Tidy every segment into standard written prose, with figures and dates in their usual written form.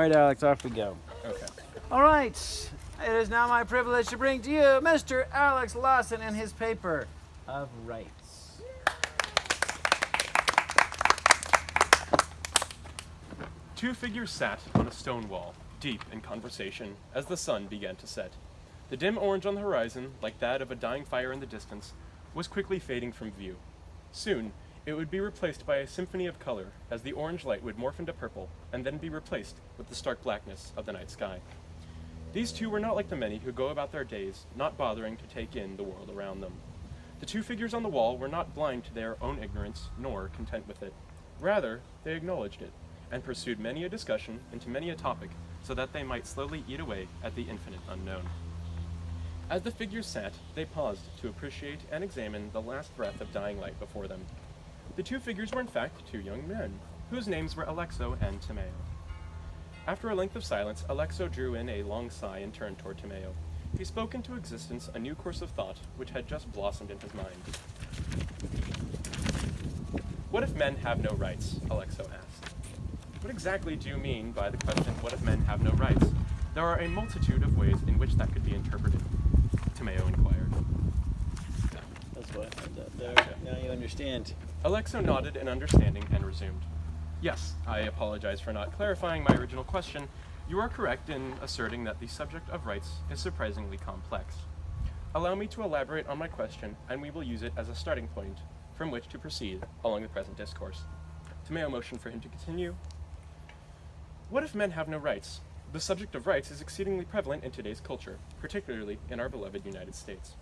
All right, Alex, off we go. Okay. All right, it is now my privilege to bring to you Mr. Alex Lawson and his paper of rights. Two figures sat on a stone wall, deep in conversation, as the sun began to set. The dim orange on the horizon, like that of a dying fire in the distance, was quickly fading from view. Soon, it would be replaced by a symphony of color, as the orange light would morph into purple, and then be replaced with the stark blackness of the night sky. These two were not like the many who go about their days, not bothering to take in the world around them. The two figures on the wall were not blind to their own ignorance, nor content with it. Rather, they acknowledged it, and pursued many a discussion into many a topic, so that they might slowly eat away at the infinite unknown. As the figures sat, they paused to appreciate and examine the last breath of dying light before them. The two figures were in fact two young men, whose names were Alexo and Timeo. After a length of silence, Alexo drew in a long sigh and turned toward Timeo. He spoke into existence a new course of thought which had just blossomed in his mind. "What if men have no rights?" Alexo asked. "What exactly do you mean by the question, what if men have no rights? There are a multitude of ways in which that could be interpreted," Timeo inquired. That's what I thought there. Now you understand. Alexo nodded in understanding and resumed. "Yes, I apologize for not clarifying my original question. You are correct in asserting that the subject of rights is surprisingly complex. Allow me to elaborate on my question, and we will use it as a starting point from which to proceed along the present discourse." Timeo motioned for him to continue. "What if men have no rights? The subject of rights is exceedingly prevalent in today's culture, particularly in our beloved United States.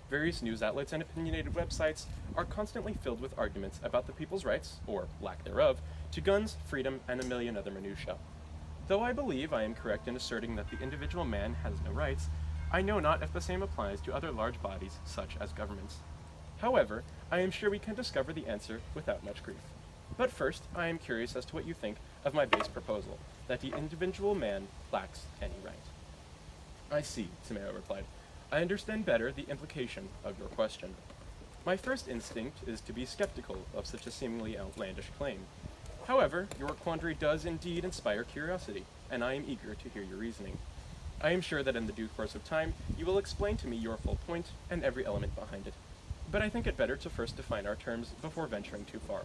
Various news outlets and opinionated websites are constantly filled with arguments about the people's rights, or lack thereof, to guns, freedom, and a million other minutiae. Though I believe I am correct in asserting that the individual man has no rights, I know not if the same applies to other large bodies, such as governments. However, I am sure we can discover the answer without much grief. But first, I am curious as to what you think of my base proposal, that the individual man lacks any right." "I see," Timeo replied. "I understand better the implication of your question. My first instinct is to be skeptical of such a seemingly outlandish claim. However, your quandary does indeed inspire curiosity, and I am eager to hear your reasoning. I am sure that in the due course of time, you will explain to me your full point and every element behind it. But I think it better to first define our terms before venturing too far.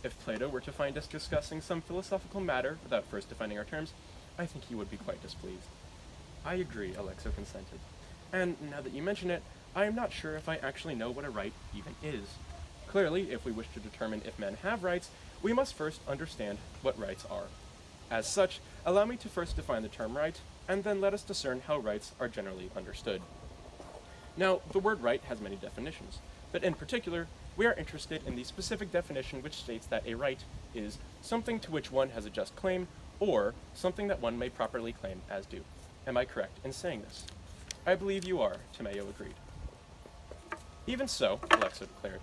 If Plato were to find us discussing some philosophical matter without first defining our terms, I think he would be quite displeased." "I agree," Alexo consented. "And now that you mention it, I am not sure if I actually know what a right even is. Clearly, if we wish to determine if men have rights, we must first understand what rights are. As such, allow me to first define the term right, and then let us discern how rights are generally understood. Now, the word right has many definitions, but in particular, we are interested in the specific definition which states that a right is something to which one has a just claim, or something that one may properly claim as due. Am I correct in saying this?" "I believe you are," Timeo agreed. "Even so," Alexo declared,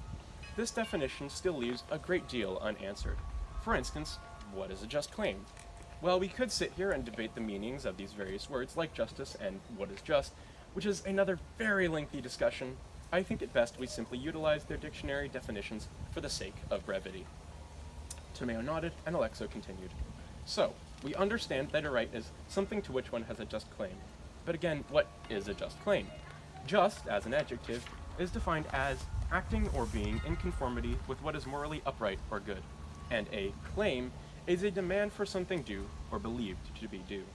"this definition still leaves a great deal unanswered. For instance, what is a just claim? Well, we could sit here and debate the meanings of these various words like justice and what is just, which is another very lengthy discussion. I think it best we simply utilize their dictionary definitions for the sake of brevity." Timeo nodded, and Alexo continued. "So, we understand that a right is something to which one has a just claim. But again, what is a just claim? Just, as an adjective, is defined as acting or being in conformity with what is morally upright or good, and a claim is a demand for something due or believed to be due.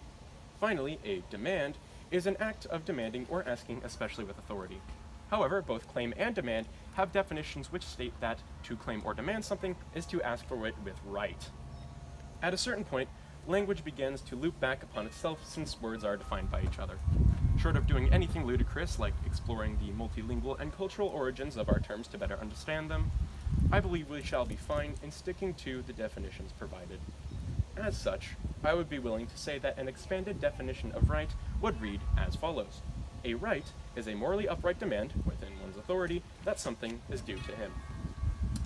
Finally, a demand is an act of demanding or asking, especially with authority. However, both claim and demand have definitions which state that to claim or demand something is to ask for it with right. At a certain point, language begins to loop back upon itself since words are defined by each other. Short of doing anything ludicrous like exploring the multilingual and cultural origins of our terms to better understand them, I believe we shall be fine in sticking to the definitions provided. As such, I would be willing to say that an expanded definition of right would read as follows. A right is a morally upright demand, within one's authority, that something is due to him.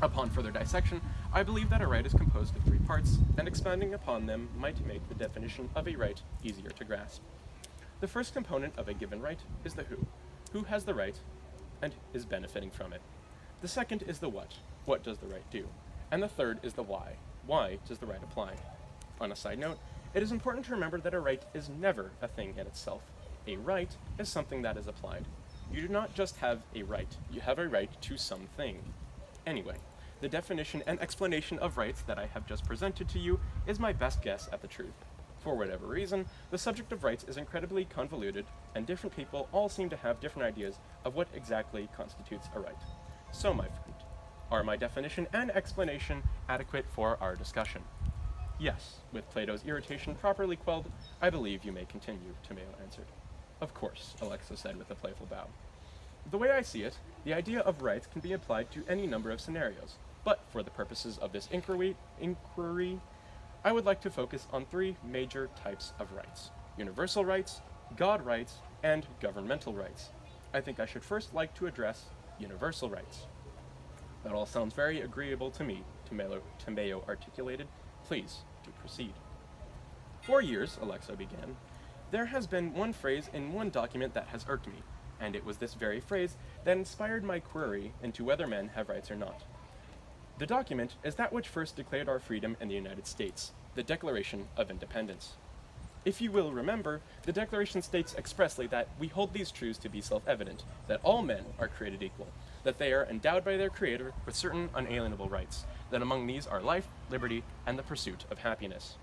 Upon further dissection, I believe that a right is composed of three parts, and expanding upon them might make the definition of a right easier to grasp. The first component of a given right is the who has the right and is benefiting from it. The second is the what does the right do? And the third is the why does the right apply? On a side note, It is important to remember that a right is never a thing in itself. A right is something that is applied. You do not just have a right, you have a right to something. Anyway, the definition and explanation of rights that I have just presented to you is my best guess at the truth. For whatever reason, the subject of rights is incredibly convoluted, and different people all seem to have different ideas of what exactly constitutes a right. So, my friend, are my definition and explanation adequate for our discussion? Yes, with Plato's irritation properly quelled, I believe you may continue, Tomeo answered. Of course, Alexa said with a playful bow. The way I see it, the idea of rights can be applied to any number of scenarios, but for the purposes of this inquiry, I would like to focus on three major types of rights: universal rights, God rights, and governmental rights. I think I should first like to address universal rights. That all sounds very agreeable to me, Tomeo articulated. Please, do proceed. For years, Alexa began, there has been one phrase in one document that has irked me, and it was this very phrase that inspired my query into whether men have rights or not. The document is that which first declared our freedom in the United States, the Declaration of Independence. If you will remember, the Declaration states expressly that we hold these truths to be self-evident, that all men are created equal, that they are endowed by their Creator with certain unalienable rights, that among these are life, liberty, and the pursuit of happiness.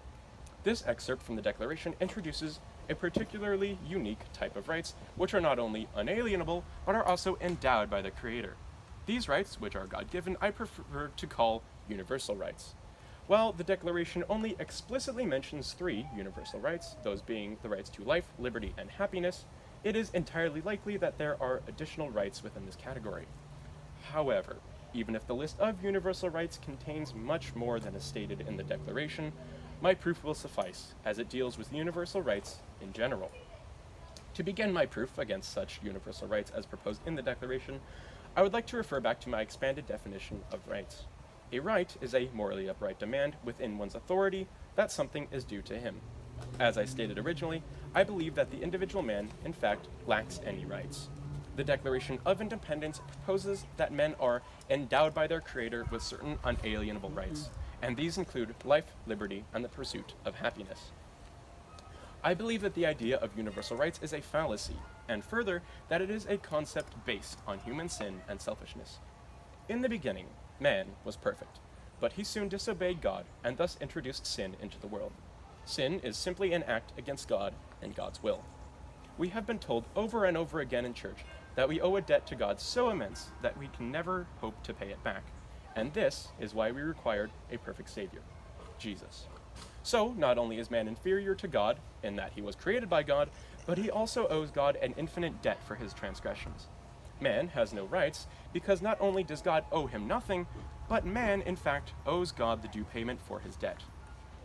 This excerpt from the Declaration introduces a particularly unique type of rights, which are not only unalienable, but are also endowed by the Creator. These rights, which are God-given, I prefer to call universal rights. While the Declaration only explicitly mentions three universal rights, those being the rights to life, liberty, and happiness, it is entirely likely that there are additional rights within this category. However, even if the list of universal rights contains much more than is stated in the Declaration, my proof will suffice, as it deals with universal rights in general. To begin my proof against such universal rights as proposed in the Declaration, I would like to refer back to my expanded definition of rights. A right is a morally upright demand within one's authority that something is due to him. As I stated originally, I believe that the individual man, in fact, lacks any rights. The Declaration of Independence proposes that men are endowed by their Creator with certain unalienable rights, and these include life, liberty, and the pursuit of happiness. I believe that the idea of universal rights is a fallacy, and further, that it is a concept based on human sin and selfishness. In the beginning, man was perfect, but he soon disobeyed God and thus introduced sin into the world. Sin is simply an act against God and God's will. We have been told over and over again in church that we owe a debt to God so immense that we can never hope to pay it back. And this is why we required a perfect Savior, Jesus. So, not only is man inferior to God, in that he was created by God, but he also owes God an infinite debt for his transgressions. Man has no rights, because not only does God owe him nothing, but man, in fact, owes God the due payment for his debt.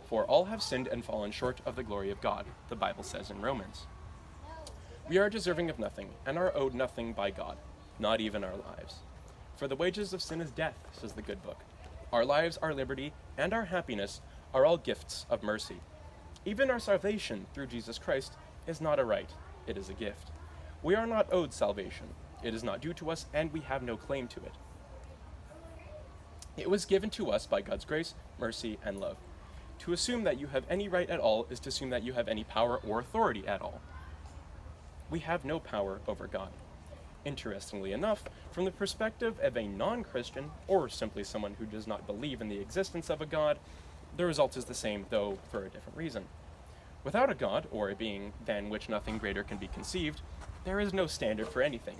For all have sinned and fallen short of the glory of God, the Bible says in Romans. We are deserving of nothing, and are owed nothing by God, not even our lives. For the wages of sin is death, says the good book. Our lives, our liberty, and our happiness are all gifts of mercy. Even our salvation through Jesus Christ is not a right, it is a gift. We are not owed salvation. It is not due to us, and we have no claim to it. It was given to us by God's grace, mercy, and love. To assume that you have any right at all is to assume that you have any power or authority at all. We have no power over God. Interestingly enough, from the perspective of a non-Christian, or simply someone who does not believe in the existence of a God, the result is the same, though for a different reason. Without a God, or a being than which nothing greater can be conceived, there is no standard for anything.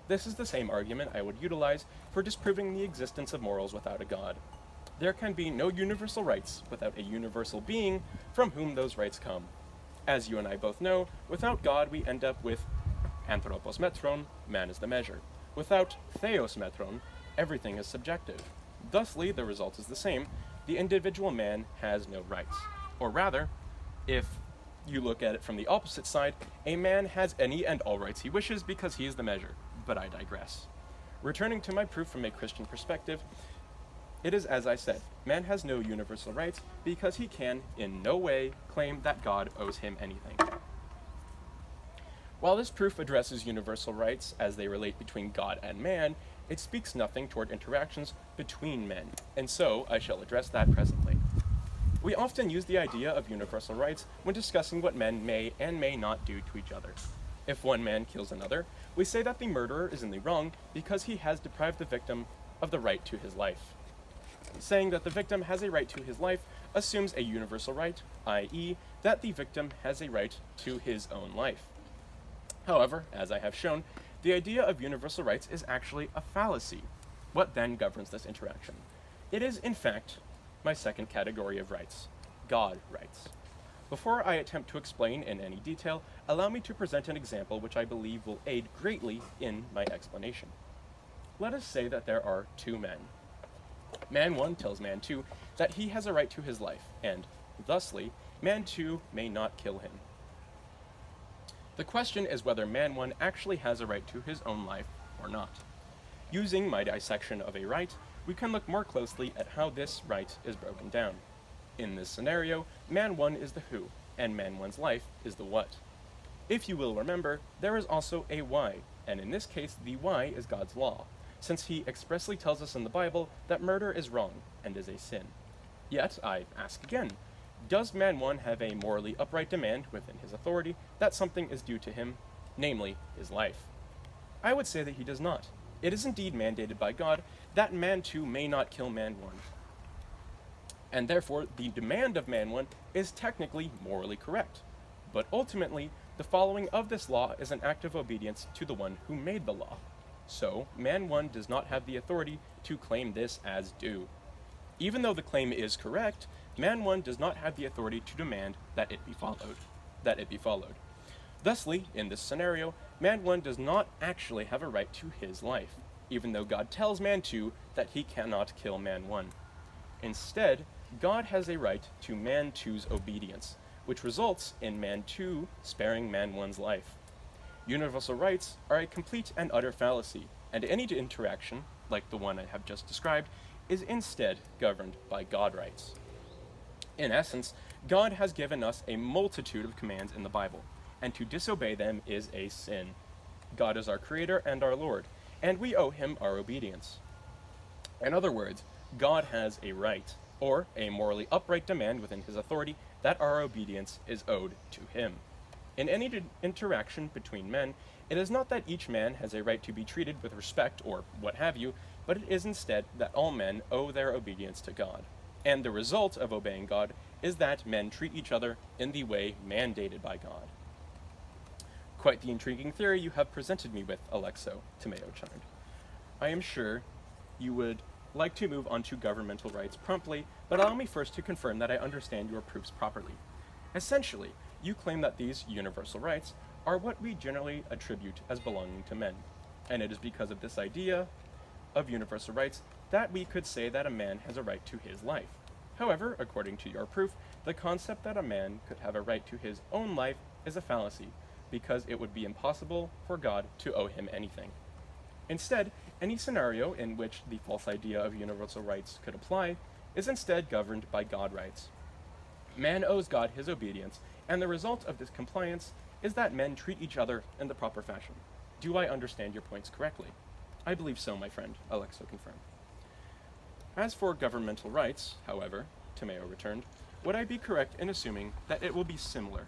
This is the same argument I would utilize for disproving the existence of morals without a God. There can be no universal rights without a universal being from whom those rights come. As you and I both know, without God we end up with anthropos metron, man is the measure. Without theos metron, everything is subjective. Thusly, the result is the same. The individual man has no rights. Or rather, if you look at it from the opposite side, a man has any and all rights he wishes because he is the measure. But I digress. Returning to my proof from a Christian perspective, it is as I said, man has no universal rights because he can in no way claim that God owes him anything. While this proof addresses universal rights as they relate between God and man, it speaks nothing toward interactions between men, and so I shall address that presently. We often use the idea of universal rights when discussing what men may and may not do to each other. If one man kills another, we say that the murderer is in the wrong because he has deprived the victim of the right to his life. Saying that the victim has a right to his life assumes a universal right, i.e., that the victim has a right to his own life. However, as I have shown, the idea of universal rights is actually a fallacy. What then governs this interaction? It is, in fact, my second category of rights, God rights. Before I attempt to explain in any detail, allow me to present an example which I believe will aid greatly in my explanation. Let us say that there are two men. Man 1 tells Man 2 that he has a right to his life, and, thusly, Man 2 may not kill him. The question is whether Man 1 actually has a right to his own life or not. Using my dissection of a right, we can look more closely at how this right is broken down. In this scenario, Man 1 is the who, and Man 1's life is the what. If you will remember, there is also a why, and in this case the why is God's law, since he expressly tells us in the Bible that murder is wrong and is a sin. Yet, I ask again, does Man 1 have a morally upright demand within his authority that something is due to him, namely his life? I would say that he does not. It is indeed mandated by God that Man 2 may not kill Man 1. And therefore, the demand of Man 1 is technically morally correct. But ultimately, the following of this law is an act of obedience to the one who made the law. So, Man 1 does not have the authority to claim this as due. Even though the claim is correct, Man 1 does not have the authority to demand that it be followed. Thusly, in this scenario, Man 1 does not actually have a right to his life, even though God tells Man 2 that he cannot kill Man 1. Instead, God has a right to Man 2's obedience, which results in Man 2 sparing Man 1's life. Universal rights are a complete and utter fallacy, and any interaction, like the one I have just described, is instead governed by God rights. In essence, God has given us a multitude of commands in the Bible, and to disobey them is a sin. God is our Creator and our Lord, and we owe him our obedience. In other words, God has a right, or a morally upright demand within his authority, that our obedience is owed to him. In any interaction between men, it is not that each man has a right to be treated with respect or what have you, but it is instead that all men owe their obedience to God. And the result of obeying God is that men treat each other in the way mandated by God. Quite the intriguing theory you have presented me with, Alexo, Tomato chimed. I am sure you would like to move on to governmental rights promptly, but allow me first to confirm that I understand your proofs properly. Essentially, you claim that these universal rights are what we generally attribute as belonging to men, and it is because of this idea of universal rights that we could say that a man has a right to his life. However, according to your proof, the concept that a man could have a right to his own life is a fallacy, because it would be impossible for God to owe him anything. Instead, any scenario in which the false idea of universal rights could apply is instead governed by God rights. Man owes God his obedience, and the result of this compliance is that men treat each other in the proper fashion. Do I understand your points correctly? I believe so, my friend, Alexo confirmed. As for governmental rights, however, Tomeo returned, would I be correct in assuming that it will be similar?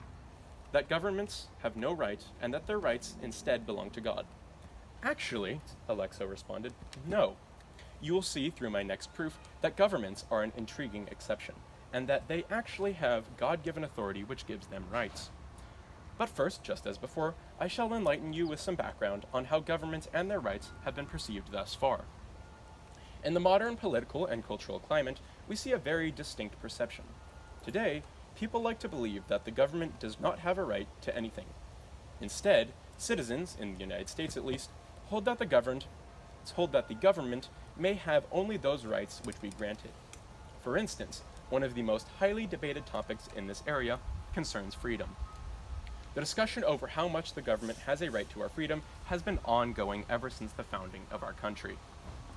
That governments have no right, and that their rights instead belong to God? Actually, Alexo responded, no. You will see through my next proof that governments are an intriguing exception, and that they actually have God-given authority which gives them rights. But first, just as before, I shall enlighten you with some background on how governments and their rights have been perceived thus far. In the modern political and cultural climate, we see a very distinct perception. Today, people like to believe that the government does not have a right to anything. Instead, citizens, in the United States at least, hold that the government may have only those rights which we grant it. For instance, one of the most highly debated topics in this area concerns freedom. The discussion over how much the government has a right to our freedom has been ongoing ever since the founding of our country.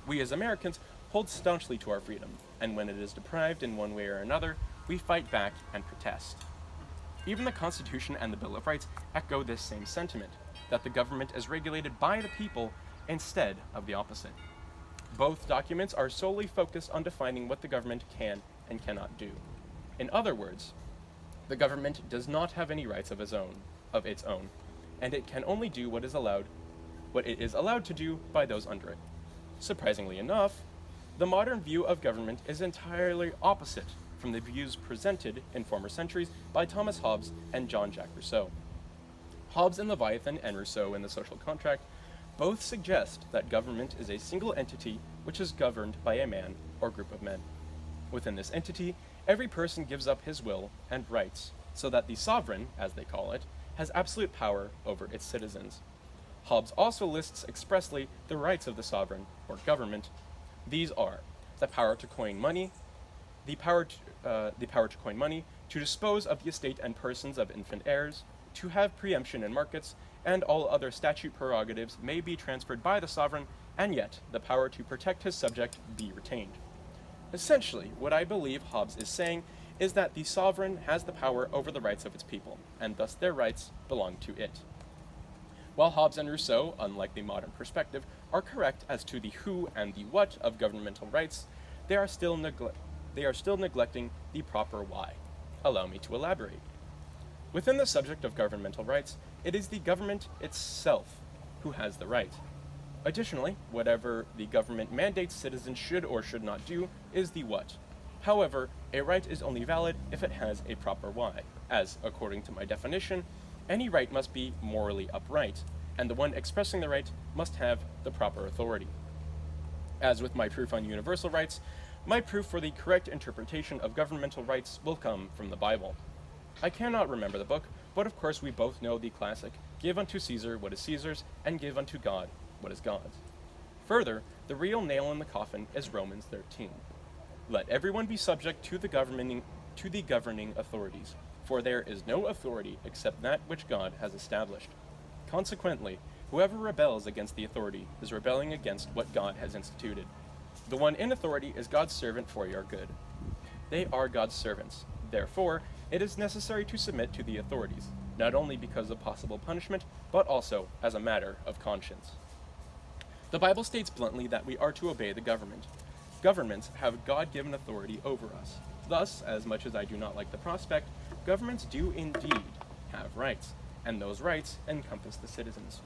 We as Americans hold staunchly to our freedom, and when it is deprived in one way or another, we fight back and protest. Even the Constitution and the Bill of Rights echo this same sentiment, that the government is regulated by the people instead of the opposite. Both documents are solely focused on defining what the government can and cannot do. In other words, the government does not have any rights of its own, and it can only do what it is allowed to do by those under it. Surprisingly enough, the modern view of government is entirely opposite from the views presented in former centuries by Thomas Hobbes and Jean-Jacques Rousseau. Hobbes in Leviathan and Rousseau in The Social Contract both suggest that government is a single entity which is governed by a man or group of men. Within this entity, every person gives up his will and rights, so that the sovereign, as they call it, has absolute power over its citizens. Hobbes also lists expressly the rights of the sovereign, or government. These are the power to coin money, to dispose of the estate and persons of infant heirs, to have preemption in markets, and all other statute prerogatives may be transferred by the sovereign, and yet the power to protect his subject be retained. Essentially, what I believe Hobbes is saying is that the sovereign has the power over the rights of its people, and thus their rights belong to it. While Hobbes and Rousseau, unlike the modern perspective, are correct as to the who and the what of governmental rights, they are still neglecting the proper why. Allow me to elaborate. Within the subject of governmental rights, it is the government itself who has the right. Additionally, whatever the government mandates citizens should or should not do is the what. However, a right is only valid if it has a proper why, as, according to my definition, any right must be morally upright, and the one expressing the right must have the proper authority. As with my proof on universal rights, my proof for the correct interpretation of governmental rights will come from the Bible. I cannot remember the book, but of course we both know the classic, "Give unto Caesar what is Caesar's, and give unto God what is God's." Further, the real nail in the coffin is Romans 13. Let everyone be subject to the governing authorities, for there is no authority except that which God has established. Consequently, whoever rebels against the authority is rebelling against what God has instituted. The one in authority is God's servant for your good. They are God's servants. Therefore, it is necessary to submit to the authorities, not only because of possible punishment, but also as a matter of conscience. The Bible states bluntly that we are to obey the government. Governments have God-given authority over us. Thus, as much as I do not like the prospect, governments do indeed have rights, and those rights encompass the citizens.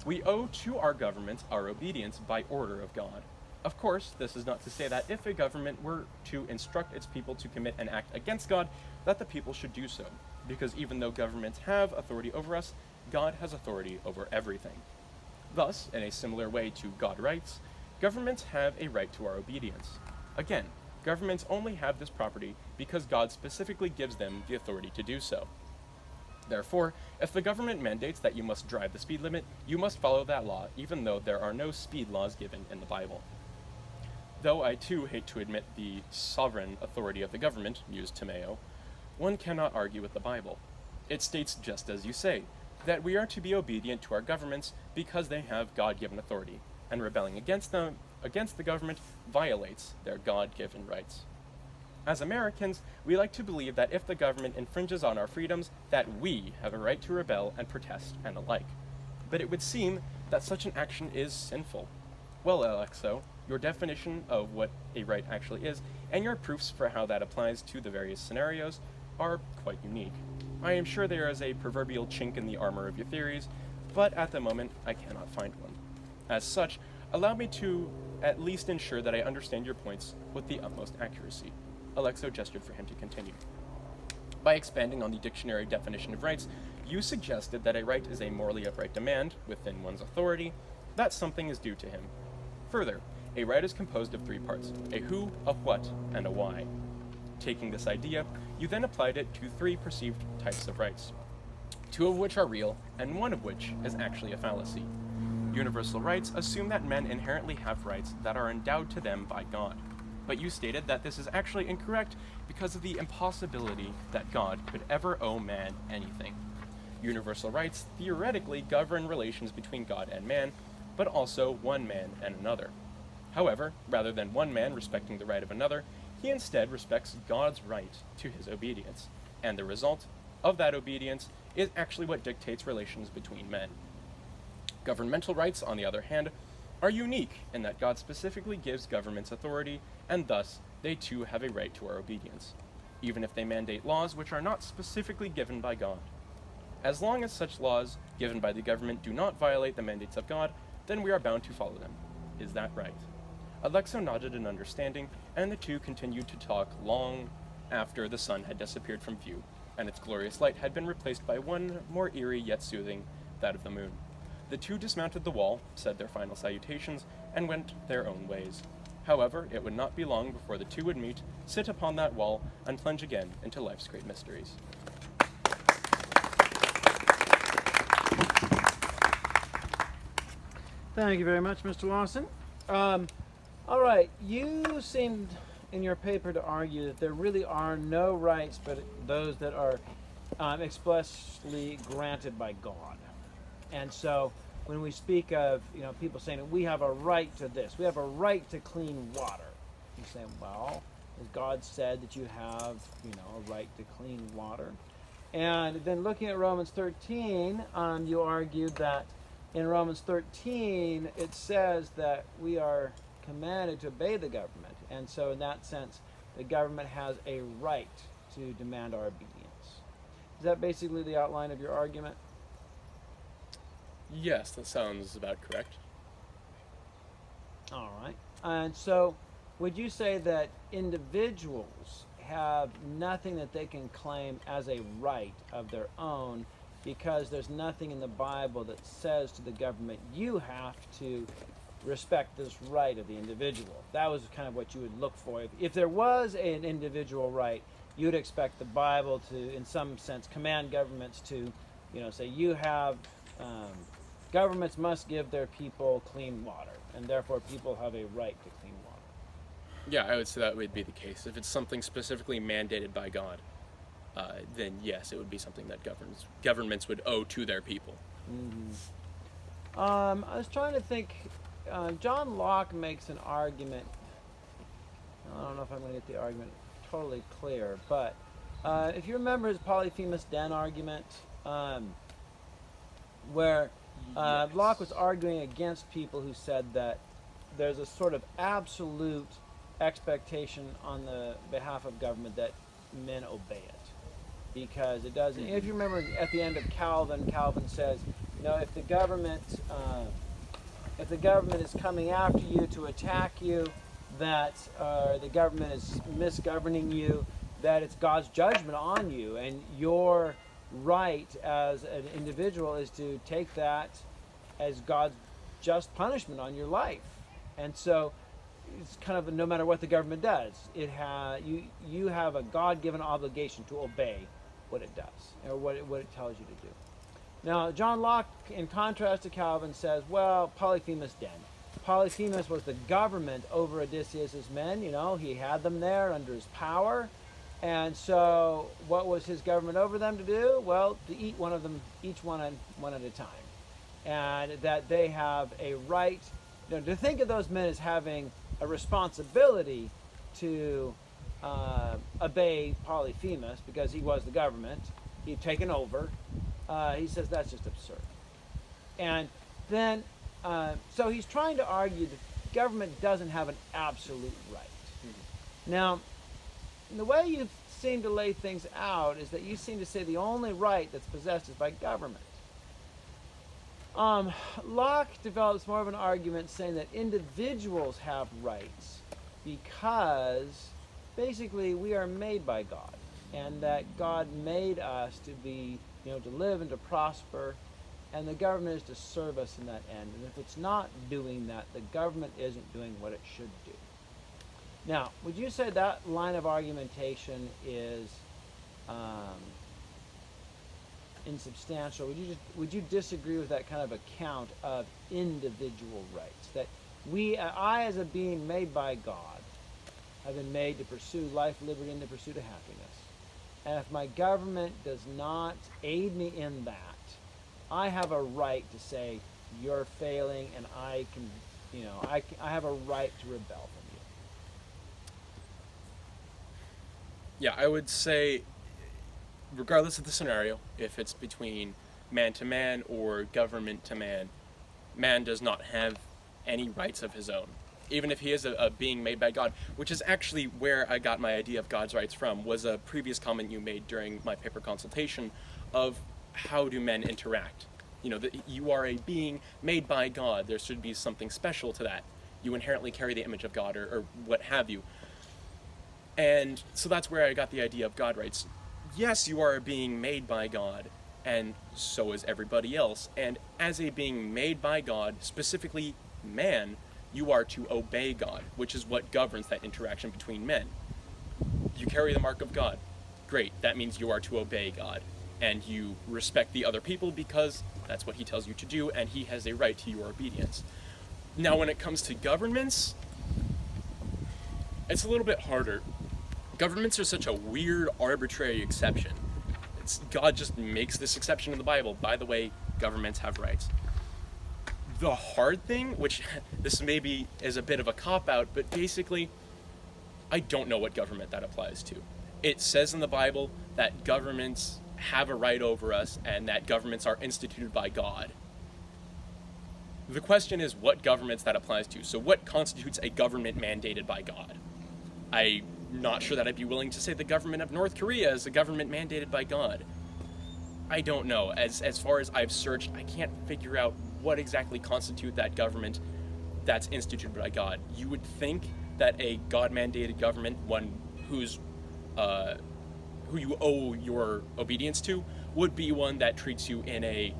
We owe to our government our obedience by order of God. Of course, this is not to say that if a government were to instruct its people to commit an act against God, that the people should do so, because even though governments have authority over us, God has authority over everything. Thus, in a similar way to God rights, governments have a right to our obedience. Again, governments only have this property because God specifically gives them the authority to do so. Therefore, if the government mandates that you must drive the speed limit, you must follow that law, even though there are no speed laws given in the Bible. Though I too hate to admit the sovereign authority of the government, mused Timeo, one cannot argue with the Bible. It states just as you say, that we are to be obedient to our governments because they have God-given authority, and rebelling against the government violates their God-given rights. As Americans, we like to believe that if the government infringes on our freedoms, that we have a right to rebel and protest and the like. But it would seem that such an action is sinful. Well, Alexo, your definition of what a right actually is, and your proofs for how that applies to the various scenarios, are quite unique. I am sure there is a proverbial chink in the armor of your theories, but at the moment I cannot find one. As such, allow me to at least ensure that I understand your points with the utmost accuracy. Alexo gestured for him to continue. By expanding on the dictionary definition of rights, you suggested that a right is a morally upright demand, within one's authority, that something is due to him. Further, a right is composed of three parts, a who, a what, and a why. Taking this idea, you then applied it to three perceived types of rights, two of which are real, and one of which is actually a fallacy. Universal rights assume that men inherently have rights that are endowed to them by God. But you stated that this is actually incorrect because of the impossibility that God could ever owe man anything. Universal rights theoretically govern relations between God and man, but also one man and another. However, rather than one man respecting the right of another, he instead respects God's right to his obedience, and the result of that obedience is actually what dictates relations between men. Governmental rights, on the other hand, are unique in that God specifically gives governments authority, and thus they too have a right to our obedience. even if they mandate laws which are not specifically given by God. As long as such laws given by the government do not violate the mandates of God, then we are bound to follow them. Is that right? Alexo nodded in understanding, and the two continued to talk long after the sun had disappeared from view, and its glorious light had been replaced by one more eerie yet soothing, that of the moon. The two dismounted the wall, said their final salutations, and went their own ways. However, it would not be long before the two would meet, sit upon that wall, and plunge again into life's great mysteries. Thank you very much, Mr. Lawson. All right, you seemed in your paper to argue that there really are no rights but those that are expressly granted by God. And so when we speak of people saying that we have a right to this, we have a right to clean water, you say, well, has God said that you have a right to clean water? And then looking at Romans 13, you argued that in Romans 13 it says that we are commanded to obey the government, and so in that sense the government has a right to demand our obedience. Is that basically the outline of your argument? Yes, that sounds about correct. All right. And so would you say that individuals have nothing that they can claim as a right of their own because there's nothing in the Bible that says to the government, you have to respect this right of the individual? That was kind of what you would look for. If there was an individual right, you'd expect the Bible to, in some sense, command governments to, say you have, governments must give their people clean water, and therefore people have a right to clean water. Yeah, I would say that would be the case. If it's something specifically mandated by God, then yes, it would be something that governments would owe to their people. Mm-hmm. I was trying to think. John Locke makes an argument. I don't know if I'm going to get the argument totally clear, but if you remember his Polyphemus Den argument, where Yes. Locke was arguing against people who said that there's a sort of absolute expectation on the behalf of government that men obey it, because it doesn't. If you remember at the end of Calvin says, if the government is coming after you to attack you, that the government is misgoverning you, that it's God's judgment on you, and your right as an individual is to take that as God's just punishment on your life. And so it's kind of no matter what the government does, you have a God-given obligation to obey what it does, or what it tells you to do. Now, John Locke, in contrast to Calvin, says, well, Polyphemus Den. Polyphemus was the government over Odysseus's men. He had them there under his power. And so what was his government over them to do? Well, to eat one of them, each one at a time. And that they have a right, to think of those men as having a responsibility to obey Polyphemus because he was the government. He'd taken over. He says that's just absurd. And then, so he's trying to argue that government doesn't have an absolute right. Mm-hmm. Now, the way you seem to lay things out is that you seem to say the only right that's possessed is by government. Locke develops more of an argument saying that individuals have rights because basically we are made by God, and that God made us to be, to live and to prosper, and the government is to serve us in that end. And if it's not doing that, the government isn't doing what it should do. Now, would you say that line of argumentation is insubstantial? Would you disagree with that kind of account of individual rights? That I as a being made by God, have been made to pursue life, liberty, and the pursuit of happiness. And if my government does not aid me in that, I have a right to say you're failing, and I can, I have a right to rebel from you. Yeah, I would say, regardless of the scenario, if it's between man to man or government to man, man does not have any rights of his own. even if he is a being made by God, which is actually where I got my idea of God's rights from, was a previous comment you made during my paper consultation of how do men interact. You know, that you are a being made by God. There should be something special to that. You inherently carry the image of God, or what have you. And so that's where I got the idea of God rights. Yes, you are a being made by God, and so is everybody else. And as a being made by God, specifically man, you are to obey God, which is what governs that interaction between men. You carry the mark of God. Great, that means you are to obey God. And you respect the other people because that's what he tells you to do, and he has a right to your obedience. Now, when it comes to governments, it's a little bit harder. Governments are such a weird, arbitrary exception. God just makes this exception in the Bible. By the way, governments have rights. The hard thing, which this maybe is a bit of a cop-out, but basically, I don't know what government that applies to. It says in the Bible that governments have a right over us and that governments are instituted by God. The question is what governments that applies to. So what constitutes a government mandated by God? I'm not sure that I'd be willing to say the government of North Korea is a government mandated by God. I don't know. As far as I've searched, I can't figure out what exactly constitutes that government that's instituted by God. You would think that a God-mandated government, one who you owe your obedience to, would be one that treats you in a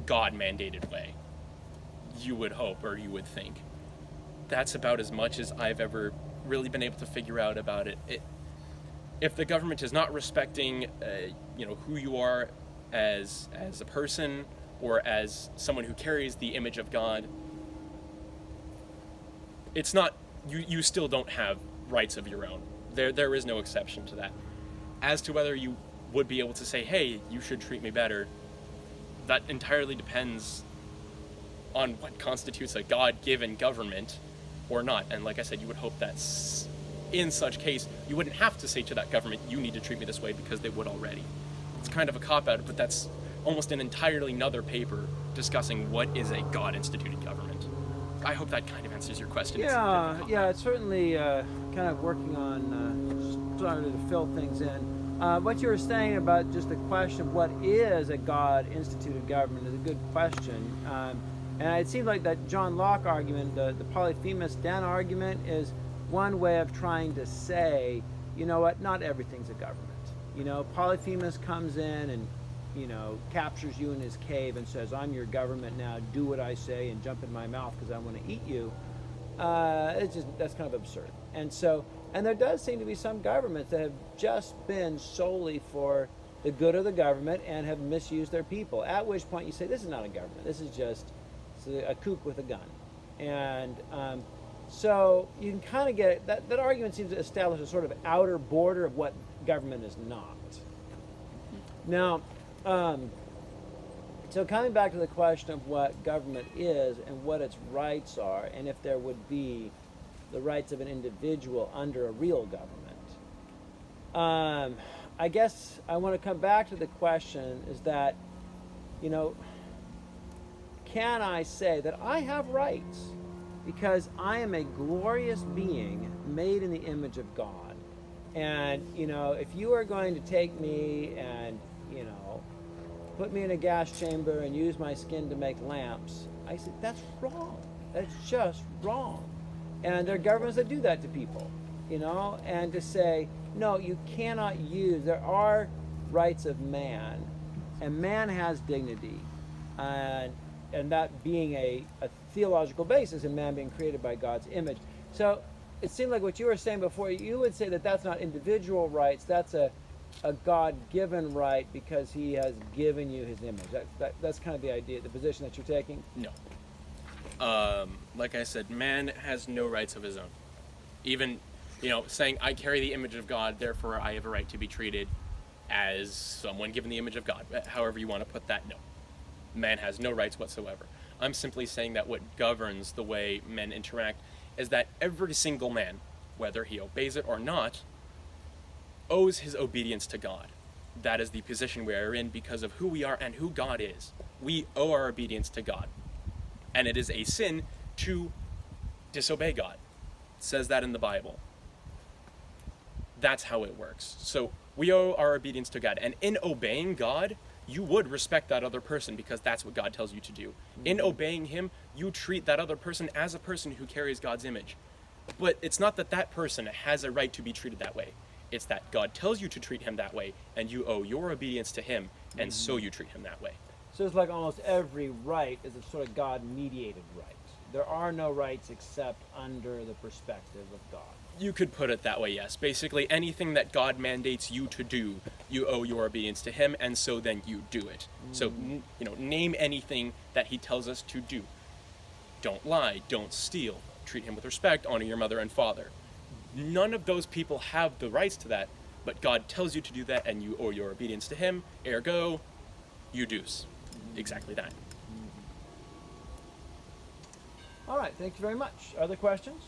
God-mandated way. You would hope, or you would think. That's about as much as I've ever really been able to figure out about it. If the government is not respecting, who you are as a person or as someone who carries the image of God, it's not. You still don't have rights of your own. There is no exception to that. As to whether you would be able to say, hey, you should treat me better, that entirely depends on what constitutes a God-given government or not. And like I said, you would hope that in such case, you wouldn't have to say to that government, you need to treat me this way, because they would already. It's kind of a cop-out, but that's almost an entirely another paper discussing what is a God-instituted government. I hope that kind of answers your question. Yeah, it's certainly kind of working on starting to fill things in. What you were saying about just the question of what is a God-instituted government is a good question. And it seems like that John Locke argument, the Polyphemus Den argument, is one way of trying to say, you know what, not everything's a government. You know, Polyphemus comes in and, captures you in his cave and says, I'm your government now, do what I say and jump in my mouth because I want to eat you. That's kind of absurd. And there does seem to be some governments that have just been solely for the good of the government and have misused their people, at which point you say, this is not a government, this is just a kook with a gun. And so you can kind of get that argument seems to establish a sort of outer border of what government is not. Now, so coming back to the question of what government is and what its rights are, and if there would be the rights of an individual under a real government, I guess I want to come back to the question is that, can I say that I have rights because I am a glorious being made in the image of God? And, if you are going to take me and, put me in a gas chamber and use my skin to make lamps, I said, that's wrong. That's just wrong. And there are governments that do that to people, and to say, no, you cannot use, there are rights of man, and man has dignity, and that being a theological basis in man being created by God's image. So it seemed like what you were saying before, you would say that that's not individual rights, that's a God-given right because he has given you his image. That's kind of the idea, the position that you're taking? No. Like I said, man has no rights of his own. Even, saying I carry the image of God, therefore I have a right to be treated as someone given the image of God. However you want to put that, no. Man has no rights whatsoever. I'm simply saying that what governs the way men interact is that every single man, whether he obeys it or not, owes his obedience to God. That is the position we are in because of who we are and who God is. We owe our obedience to God. And it is a sin to disobey God. It says that in the Bible. That's how it works. So we owe our obedience to God. And in obeying God, you would respect that other person because that's what God tells you to do. In obeying him, you treat that other person as a person who carries God's image. But it's not that that person has a right to be treated that way. It's that God tells you to treat him that way, and you owe your obedience to him, and so you treat him that way. So it's like almost every right is a sort of God-mediated right. There are no rights except under the perspective of God. You could put it that way, yes. Basically, anything that God mandates you to do, you owe your obedience to him, and so then you do it. So, name anything that he tells us to do. Don't lie, don't steal, treat him with respect, honor your mother and father. None of those people have the rights to that, but God tells you to do that, and you owe your obedience to him, ergo, you do exactly that. All right, thank you very much. Other questions?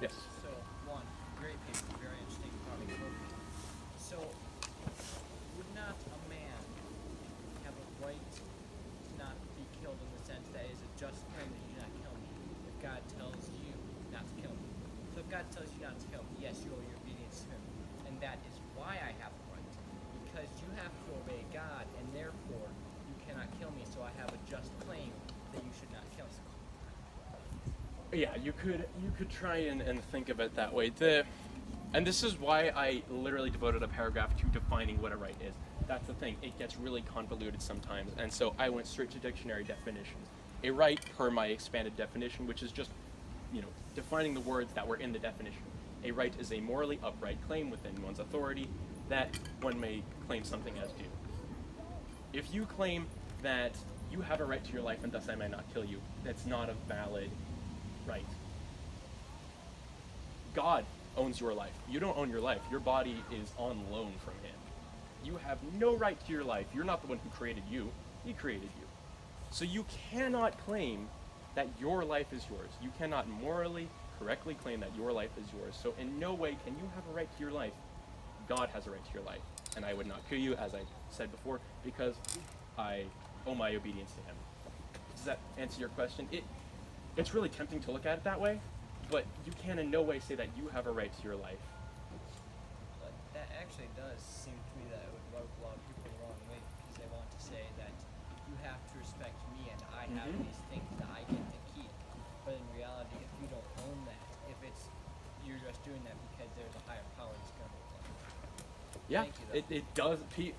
Yes. So, one, great paper, very interesting topic. So, would not a man have a right to not be killed in the sense that it is a just claim that you not kill me if God tells you not to kill me? So if God tells you not to kill me, yes, you owe your obedience to him. And that is why I have a right. Because you have to obey God, and therefore you cannot kill me, so I have a just claim that you should not kill me. Yeah, you could try and think of it that way. And this is why I literally devoted a paragraph to defining what a right is. That's the thing, it gets really convoluted sometimes, and so I went straight to dictionary definitions. A right, per my expanded definition, which is just, defining the words that were in the definition. A right is a morally upright claim within one's authority that one may claim something as due. If you claim that you have a right to your life and thus I may not kill you, that's not a valid right. God owns your life. You don't own your life. Your body is on loan from him. You have no right to your life. You're not the one who created you. He created you. So you cannot claim that your life is yours. You cannot morally correctly claim that your life is yours. So in no way can you have a right to your life. God has a right to your life. And I would not kill you, as I said before, because I owe my obedience to him. Does that answer your question? It's really tempting to look at it that way, but you can in no way say that you have a right to your life. But that actually does seem to me that it would rub a lot of people the wrong way because they want to say that you have to respect me and I have these things that I get to keep. But in reality, if you don't own that, if you're just doing that because there's a higher power that's going to rule. Yeah, Thank you, though. it does. Yeah,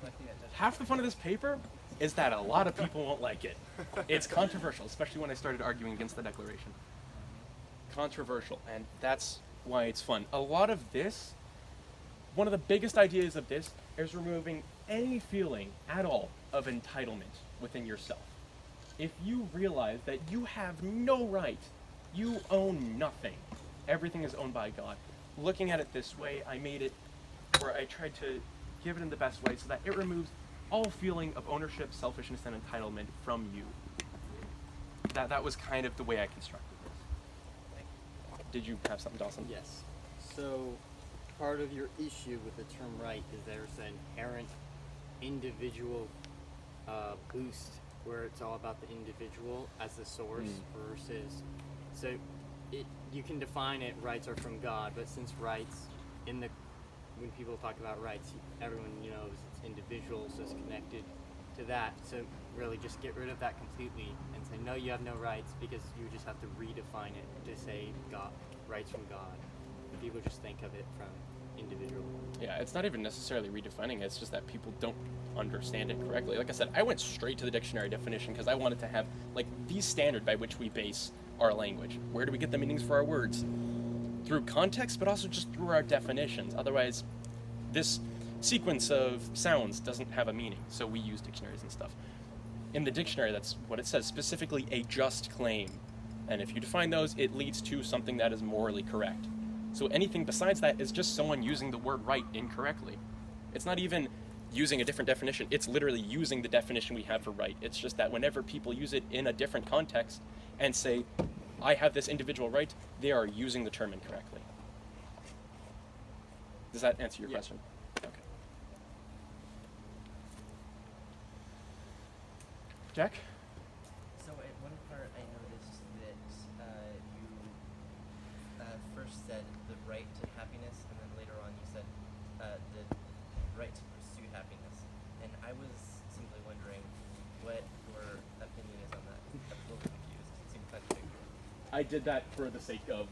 but I think that does. Half the fun of this paper is that a lot of people won't like it. It's controversial, especially when I started arguing against the Declaration. Controversial, and that's why it's fun. A lot of this, one of the biggest ideas of this is removing any feeling at all of entitlement within yourself. If you realize that you have no right, you own nothing, everything is owned by God. Looking at it this way, I made it where I tried to give it in the best way so that it removes all feeling of ownership, selfishness, and entitlement from you. That was kind of the way I constructed this. Did you have something, Dawson? Yes. So, part of your issue with the term right is there's an inherent individual boost where it's all about the individual as the source versus. So, you can define it, rights are from God, but since rights, when people talk about rights, everyone knows it's individual, so it's connected to that. So really just get rid of that completely and say, no, you have no rights, because you just have to redefine it to say God, rights from God. And people just think of it from individual. Yeah, it's not even necessarily redefining it, it's just that people don't understand it correctly. Like I said, I went straight to the dictionary definition because I wanted to have the standard by which we base our language. Where do we get the meanings for our words? Through context, but also just through our definitions. Otherwise, this sequence of sounds doesn't have a meaning, so we use dictionaries and stuff. In the dictionary, that's what it says, specifically a just claim. And if you define those, it leads to something that is morally correct. So anything besides that is just someone using the word right incorrectly. It's not even using a different definition, it's literally using the definition we have for right. It's just that whenever people use it in a different context and say, I have this individual right, they are using the term incorrectly. Does that answer your question? Okay. All first said the right to happiness, and then later on you said the right to pursue happiness. And I was simply wondering what your opinion is on that. I was a little confused. It seemed contradictory. I did that for the sake of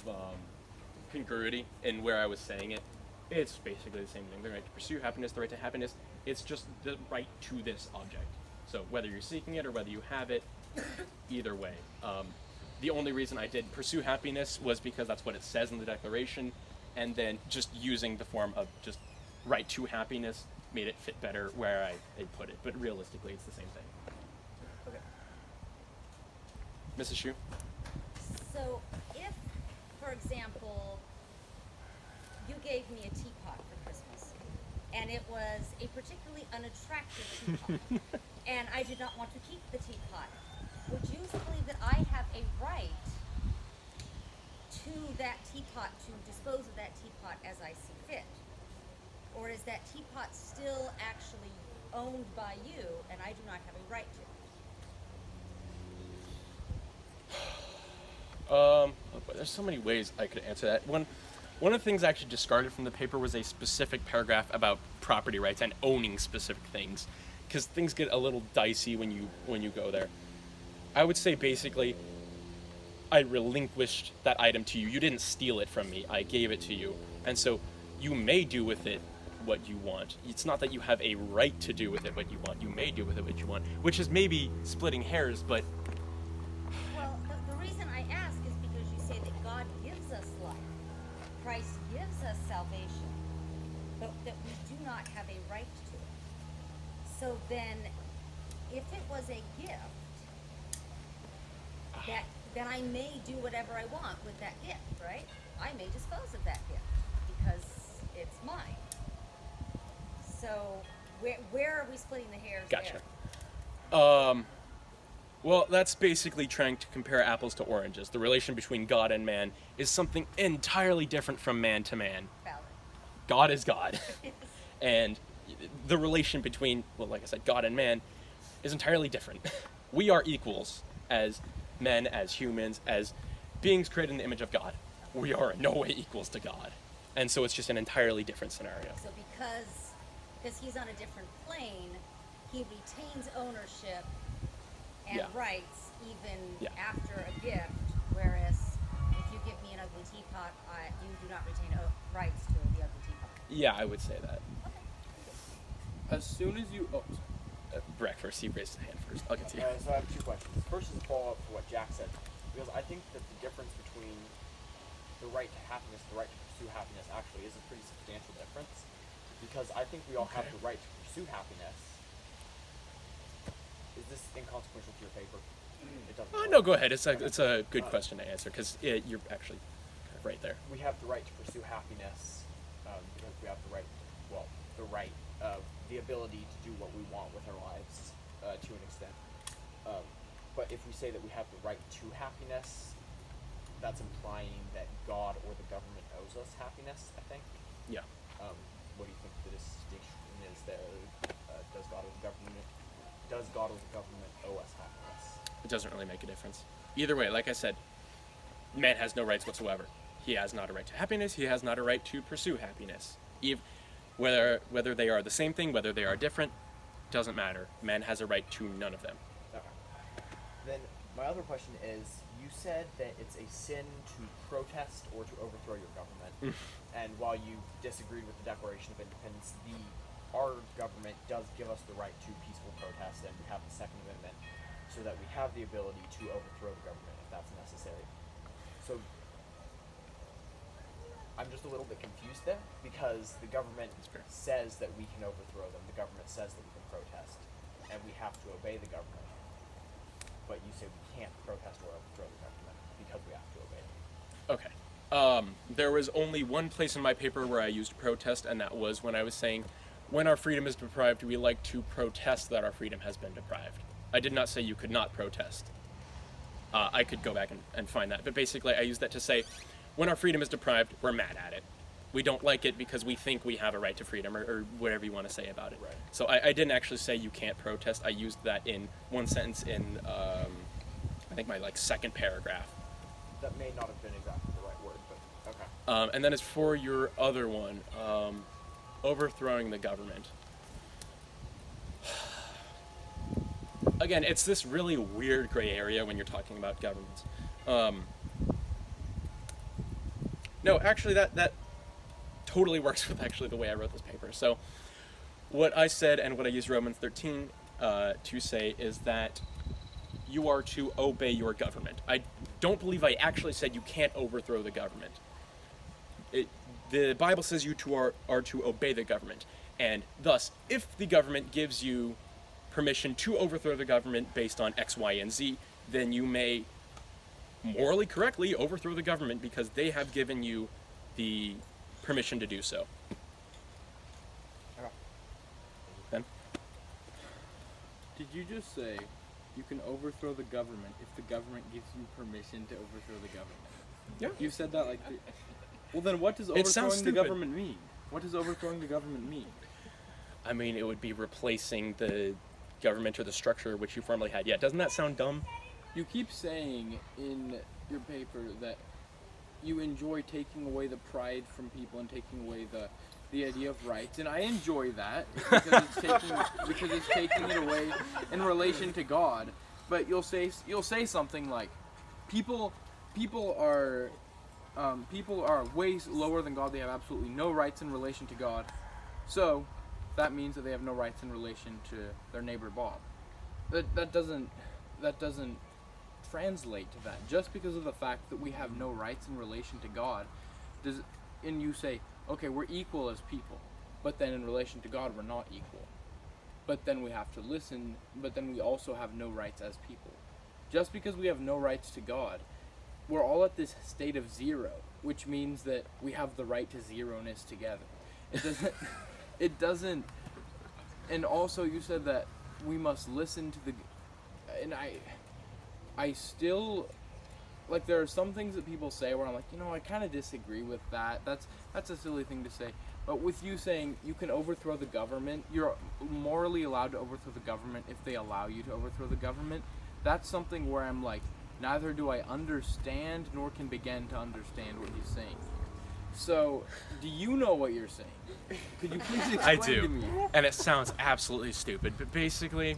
congruity in where I was saying it. It's basically the same thing. The right to pursue happiness, the right to happiness. It's just the right to this object. So whether you're seeking it or whether you have it, either way. The only reason I did pursue happiness was because that's what it says in the Declaration, and then just using the form of just right to happiness made it fit better where I put it. But realistically, it's the same thing. Okay. Mrs. Shu? So if, for example, you gave me a teapot for Christmas, and it was a particularly unattractive teapot, and I did not want to keep the teapot, would you believe that I have a right to that teapot, to dispose of that teapot as I see fit? Or is that teapot still actually owned by you, and I do not have a right to it? There's so many ways I could answer that. One of the things I actually discarded from the paper was a specific paragraph about property rights and owning specific things, because things get a little dicey when you go there. I would say basically, I relinquished that item to you. You didn't steal it from me. I gave it to you, and so you may do with it what you want. It's not that you have a right to do with it what you want. You may do with it what you want, which is maybe splitting hairs, but Well, the reason I ask is because you say that God gives us life. Christ gives us salvation, but that we do not have a right to it. So then, if it was a gift, then I may do whatever I want with that gift, right? I may dispose of that gift because it's mine. So where are we splitting the hairs gotcha. there? Well, that's basically trying to compare apples to oranges. The relation between God and man is something entirely different from man to man. Valid. God is God. And the relation between, well, like I said, God and man is entirely different. We are equals as men, as humans, as beings created in the image of God. We are in no way equals to God. And so it's just an entirely different scenario. So because he's on a different plane, he retains ownership and Yeah. rights even Yeah. after a gift, whereas if you give me an ugly teapot, you do not retain rights to the ugly teapot. Yeah, I would say that. As soon as you, Breck first, he raised his hand first. I'll get to you. So I have two questions. First is a follow-up to what Jack said, because I think that the difference between the right to happiness and the right to pursue happiness actually is a pretty substantial difference, because I think we all have the right to pursue happiness. Is this inconsequential to your paper? It doesn't. No, go ahead. It's a good question to answer, because you're actually kind of right there. We have the right to pursue happiness because we have the right, the ability to do what we want with our lives to an extent. But if we say that we have the right to happiness, that's implying that God or the government owes us happiness, I think. Yeah. What do you think the distinction is there? Does God or the government owe us happiness? It doesn't really make a difference. Either way, like I said, man has no rights whatsoever. He has not a right to happiness. He has not a right to pursue happiness. Whether they are the same thing, whether they are different, doesn't matter. Man has a right to none of them. Okay. Then my other question is, you said that it's a sin to protest or to overthrow your government. And while you disagreed with the Declaration of Independence, our government does give us the right to peaceful protest, and we have the Second Amendment, so that we have the ability to overthrow the government if that's necessary. So I'm just a little bit confused there, because the government says that we can overthrow them. The government says that we can protest, and we have to obey the government. But you say we can't protest or overthrow the government because we have to obey them. Okay. There was only one place in my paper where I used protest, and that was when I was saying, when our freedom is deprived, we like to protest that our freedom has been deprived. I did not say you could not protest. I could go back and find that. But basically, I used that to say, when our freedom is deprived, we're mad at it. We don't like it because we think we have a right to freedom, or whatever you want to say about it. Right. So I didn't actually say you can't protest. I used that in one sentence in, I think my second paragraph. That may not have been exactly the right word, but okay. And then as for your other one, overthrowing the government. Again, it's this really weird gray area when you're talking about governments. No, actually, that totally works with actually the way I wrote this paper. So what I said and what I used Romans 13 to say is that you are to obey your government. I don't believe I actually said you can't overthrow the government. The Bible says you are to obey the government. And thus, if the government gives you permission to overthrow the government based on X, Y, and Z, then you may morally correctly overthrow the government because they have given you the permission to do so. Ben? Did you just say you can overthrow the government if the government gives you permission to overthrow the government? Yeah. You said that like... Well, then what does It sounds overthrowing the stupid. government mean? What does overthrowing the government mean? I mean, it would be replacing the government or the structure which you formerly had. Yeah, doesn't that sound dumb? You keep saying in your paper that you enjoy taking away the pride from people and taking away the idea of rights, and I enjoy that because it's taking it away in relation to God. But you'll say something like, people are way lower than God. They have absolutely no rights in relation to God. So that means that they have no rights in relation to their neighbor Bob. That doesn't translate to that. Just because of the fact that we have no rights in relation to God, and you say, okay, we're equal as people, but then in relation to God we're not equal. But then we have to listen, but then we also have no rights as people. Just because we have no rights to God, we're all at this state of zero, which means that we have the right to zeroness together. It doesn't, and also you said that we must listen to and I still, like, there are some things that people say where I'm like, I kind of disagree with that. That's a silly thing to say. But with you saying you can overthrow the government, you're morally allowed to overthrow the government if they allow you to overthrow the government. That's something where I'm like, neither do I understand nor can begin to understand what he's saying. So, do you know what you're saying? Could you please explain I do, to me? and it sounds absolutely stupid, but basically,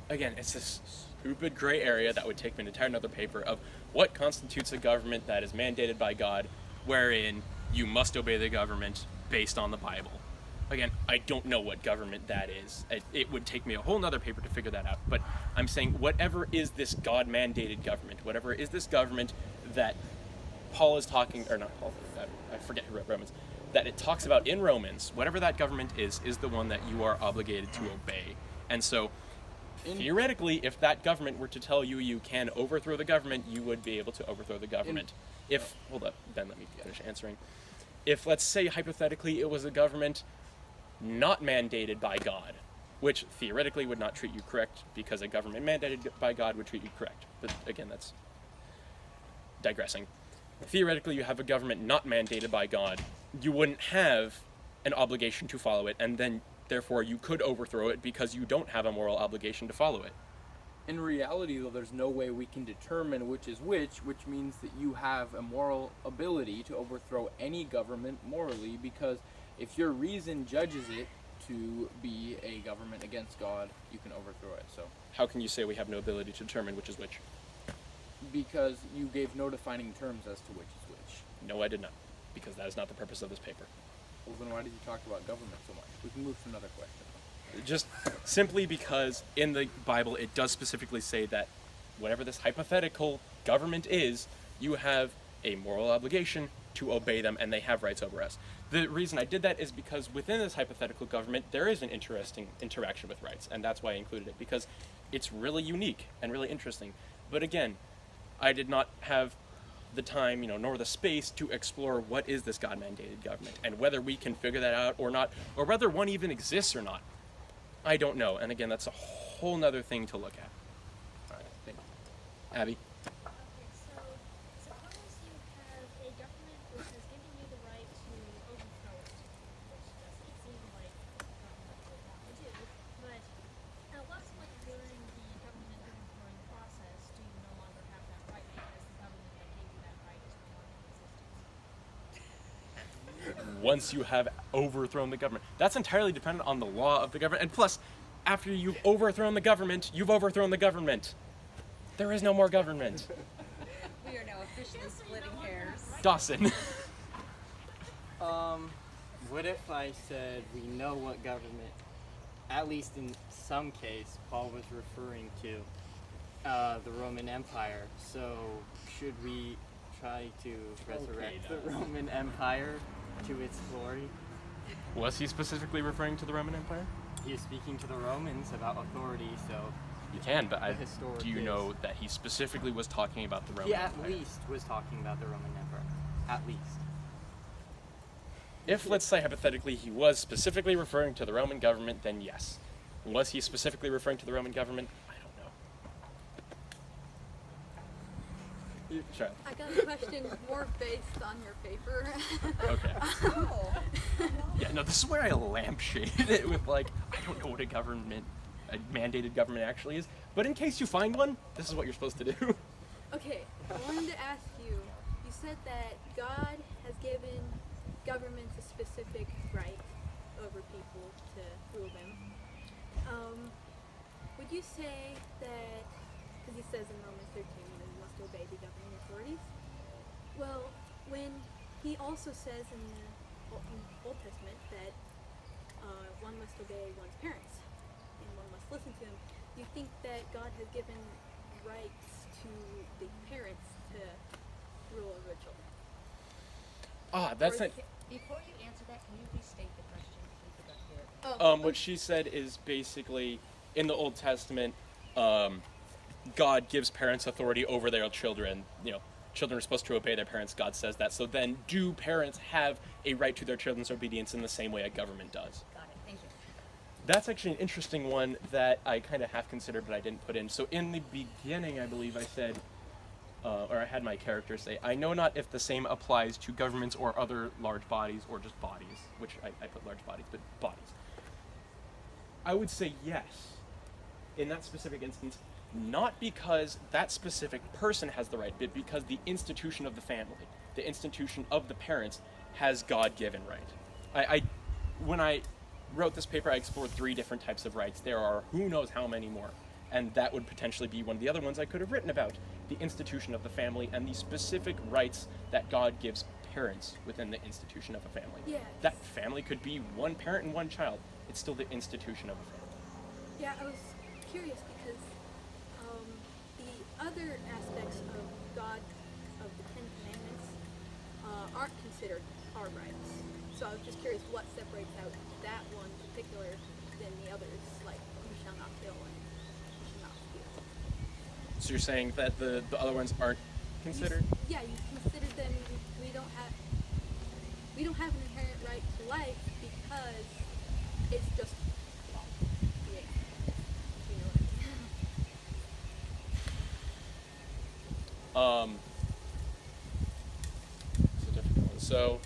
again, it's this stupid gray area that would take me an entire another paper of what constitutes a government that is mandated by God, wherein you must obey the government based on the Bible. Again, I don't know what government that is. It would take me a whole nother paper to figure that out, but I'm saying whatever is this God-mandated government, whatever is this government that Paul is talking, or not Paul, I forget who wrote Romans, that it talks about in Romans, whatever that government is the one that you are obligated to obey. And so, theoretically, if that government were to tell you you can overthrow the government, you would be able to overthrow the government. Hold up, Ben, let me finish answering. If, let's say, hypothetically, it was a government not mandated by God, which theoretically would not treat you correct, because a government mandated by God would treat you correct. But again, that's digressing. Theoretically, you have a government not mandated by God, you wouldn't have an obligation to follow it, and then therefore you could overthrow it because you don't have a moral obligation to follow it. In reality, though, there's no way we can determine which is which means that you have a moral ability to overthrow any government morally, because if your reason judges it to be a government against God, you can overthrow it. So, How can you say we have no ability to determine which is which? because you gave no defining terms as to which is which. No, I did not, because that is not the purpose of this paper. Well, then why did you talk about government so much? We can move to another question. Just simply because in the Bible it does specifically say that whatever this hypothetical government is, you have a moral obligation to obey them, and they have rights over us. The reason I did that is because within this hypothetical government there is an interesting interaction with rights, and that's why I included it, because it's really unique and really interesting. But again, I did not have the time, nor the space to explore what is this God-mandated government, and whether we can figure that out or not, or whether one even exists or not. I don't know, and again, that's a whole nother thing to look at. All right, thank you. Abby? Okay, so suppose you have a government which has given you the right to overthrow it, which doesn't seem like a government would want to do, but at what point during the government overthrowing process do you no longer have that right because the government that gave you that right is no longer in existence? once you have overthrown the government. That's entirely dependent on the law of the government. And plus, after you've overthrown the government, you've overthrown the government. There is no more government. We are now officially splitting hairs. Dawson. What if I said we know what government, at least in some case, Paul was referring to the Roman Empire. So should we try to resurrect the Roman Empire to its glory? Was he specifically referring to the Roman Empire? He is speaking to the Romans about authority, so You can, but The historic do you is- know that he specifically was talking about the Roman he at Empire? least was talking about the Roman Empire. At least. If, let's say, hypothetically, he was specifically referring to the Roman government, then yes. Was he specifically referring to the Roman government? I don't know. Sure. I got a question more based on your paper. Okay. Oh. Yeah, no, this is where I lampshade it with, like, I don't know what a mandated government actually is, but in case you find one, this is what you're supposed to do. Okay, I wanted to ask you, you said that God has given governments a specific right over people to rule them. Would you say that, because he says in Romans 13, you must obey the governing authorities. Well, when he also says in the Old Testament that one must obey one's parents and one must listen to them, do you think that God has given rights to the parents to rule over children? That's Or it. Before you answer that, can you restate the question? We forgot to hear it. What she said is basically, in the Old Testament, God gives parents authority over their children. You know, children are supposed to obey their parents. God says that. So then, do parents have a right to their children's obedience in the same way a government does? Got it. Thank you. That's actually an interesting one that I kind of half considered, but I didn't put in. So in the beginning, I believe I said, or I had my character say, I know not if the same applies to governments or other large bodies, or just bodies, which I put large bodies, but bodies. I would say yes, in that specific instance, not because that specific person has the right, but because the institution of the family, the institution of the parents, has God-given right. When I wrote this paper, I explored 3 different types of rights. There are who knows how many more, and that would potentially be one of the other ones I could have written about, the institution of the family and the specific rights that God gives parents within the institution of a family. Yeah. That family could be one parent and one child. It's still the institution of a family. Yeah, I was curious because the other aspects of God, of the Ten Commandments, aren't considered our rights. So I was just curious what separates out that one particular than the others, like you shall not kill and you shall not steal. So you're saying that the other ones aren't considered? Yeah, you consider them. We don't have an inherent right to life because it's just yeah. You know what I mean? It's a difficult one. So,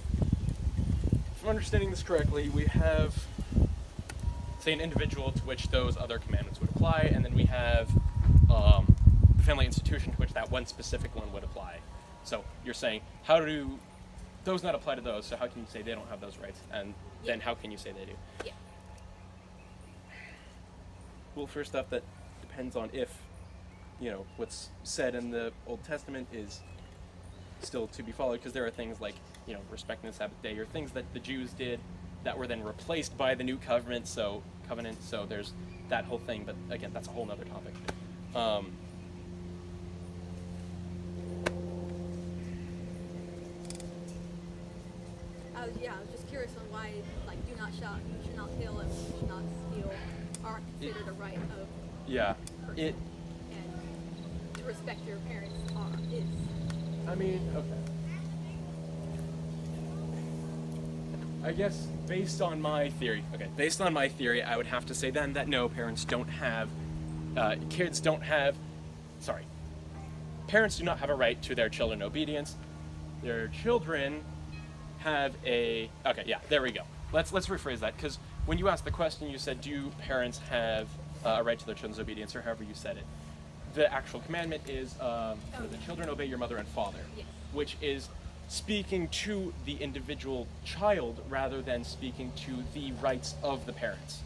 if I'm understanding this correctly, we have, say, an individual to which those other commandments would apply, and then we have the family institution to which that one specific one would apply. So you're saying, how do those not apply to those? So how can you say they don't have those rights? And then how can you say they do? Yeah. Well, first off, that depends on if, what's said in the Old Testament is still to be followed, because there are things like, respecting the Sabbath day, or things that the Jews did that were then replaced by the new covenant, so there's that whole thing, but again, that's a whole nother topic. I was just curious on why, like, do not shout, you should not kill, and you should not steal aren't considered a right of Yeah, person. And to respect your parents is. okay. I guess based on my theory, I would have to say then that no, parents do not have a right to their children obedience. Their children have there we go. Let's rephrase that, because when you asked the question, you said, do parents have a right to their children's obedience, or however you said it. The actual commandment is, the children obey your mother and father, Yes. which is speaking to the individual child rather than speaking to the rights of the parents.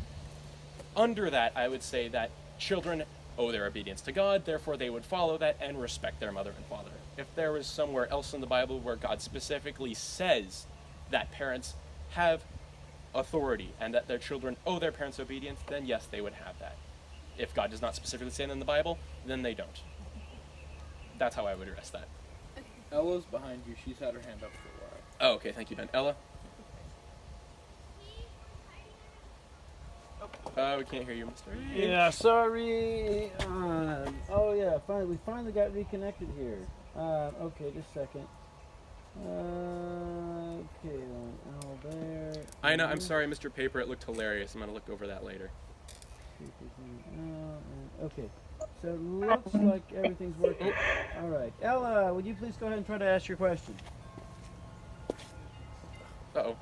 Under that, I would say that children owe their obedience to God, therefore they would follow that and respect their mother and father. If there was somewhere else in the Bible where God specifically says that parents have authority and that their children owe their parents obedience, then yes, they would have that. If God does not specifically say it in the Bible, then they don't. That's how I would address that. Ella's behind you. She's had her hand up for a while. Oh, okay, thank you, Ben. Ella? We can't hear you, Mr. Yeah, sorry. Oh yeah, we finally got reconnected here. Okay, just a second. Okay, Al there. I know, I'm sorry, Mr. Paper, it looked hilarious. I'm going to look over that later. Okay, so it looks like everything's working. All right, Ella, would you please go ahead and try to ask your question? Uh-oh.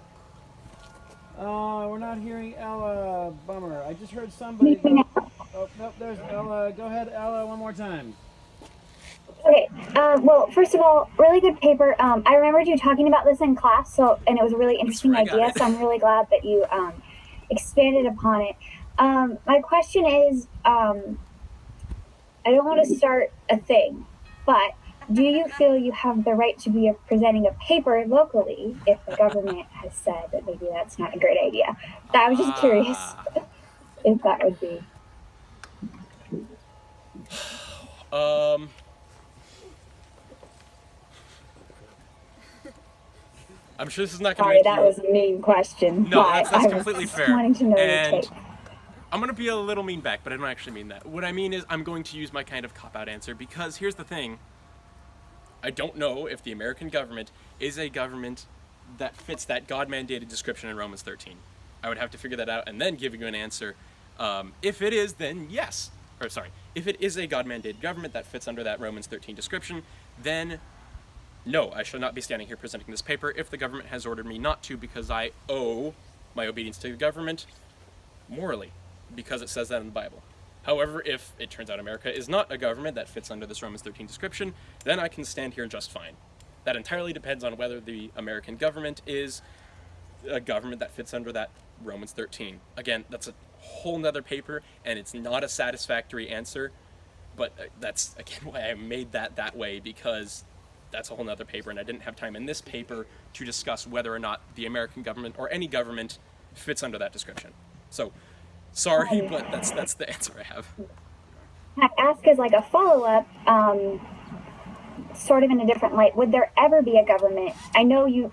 We're not hearing Ella. Bummer. I just heard somebody go. Oh, nope, there's Ella. Go ahead, Ella, one more time. Okay. Well, first of all, really good paper. I remembered you talking about this in class, and it was a really interesting idea. So I'm really glad that you expanded upon it. My question is, I don't want to start a thing, but do you feel you have the right to be presenting a paper locally if the government has said that maybe that's not a great idea? I was just curious if that would be. I'm sure this is not going to Sorry, that was a mean question. No, but that's I completely was fair. Wanting to know your And take. I'm going to be a little mean back, but I don't actually mean that. What I mean is I'm going to use my kind of cop-out answer because here's the thing. I don't know if the American government is a government that fits that God-mandated description in Romans 13. I would have to figure that out and then give you an answer. If it is, then yes. Or sorry, if it is a God-mandated government that fits under that Romans 13 description, then no, I shall not be standing here presenting this paper if the government has ordered me not to because I owe my obedience to the government morally, because it says that in the Bible. However, if it turns out America is not a government that fits under this Romans 13 description, then I can stand here just fine. That entirely depends on whether the American government is a government that fits under that Romans 13. Again, that's a whole nother paper, and it's not a satisfactory answer, but that's, again, why I made that way, because that's a whole nother paper, and I didn't have time in this paper to discuss whether or not the American government or any government fits under that description. So, sorry, but that's the answer I have. I ask as like a follow-up, sort of in a different light, would there ever be a government, I know you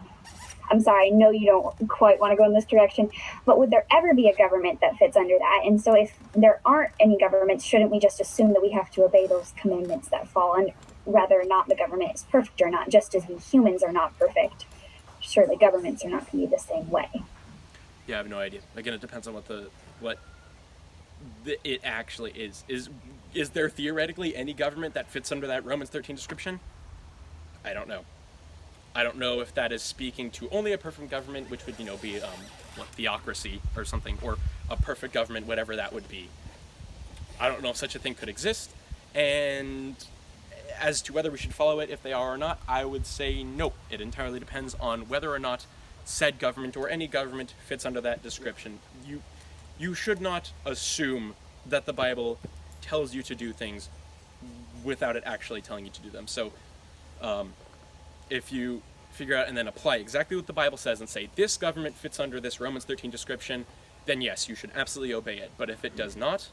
don't quite want to go in this direction, but would there ever be a government that fits under that? And so if there aren't any governments, shouldn't we just assume that we have to obey those commandments that fall under, whether or not the government is perfect or not, just as we humans are not perfect? Surely governments are not going to be the same way. Yeah, I have no idea. Again, it depends on what it actually is. Is there theoretically any government that fits under that Romans 13 description? I don't know. I don't know if that is speaking to only a perfect government, which would, be theocracy or something, or a perfect government, whatever that would be. I don't know if such a thing could exist. And as to whether we should follow it, if they are or not, I would say no. It entirely depends on whether or not said government or any government fits under that description. You should not assume that the Bible tells you to do things without it actually telling you to do them. So if you figure out and then apply exactly what the Bible says and say, this government fits under this Romans 13 description, then yes, you should absolutely obey it. But if it does not,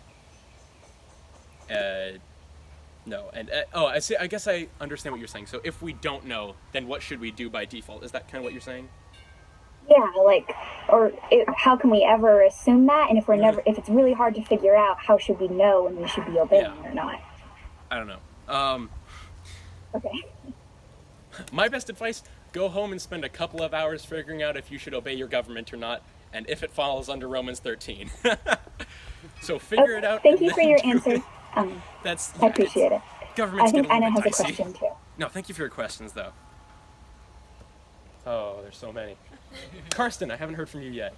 no. And I guess I understand what you're saying. So if we don't know, then what should we do by default? Is that kind of what you're saying? Yeah, how can we ever assume that? And if if it's really hard to figure out, how should we know when we should be obeying or not? I don't know. Okay. My best advice, go home and spend a couple of hours figuring out if you should obey your government or not, and if it falls under Romans 13. So figure it out. Thank you for your answer. I appreciate it. Government's I think getting a Anna little has bit a dicey. question too. No, thank you for your questions, though. Oh, there's so many. Karsten, I haven't heard from you yet.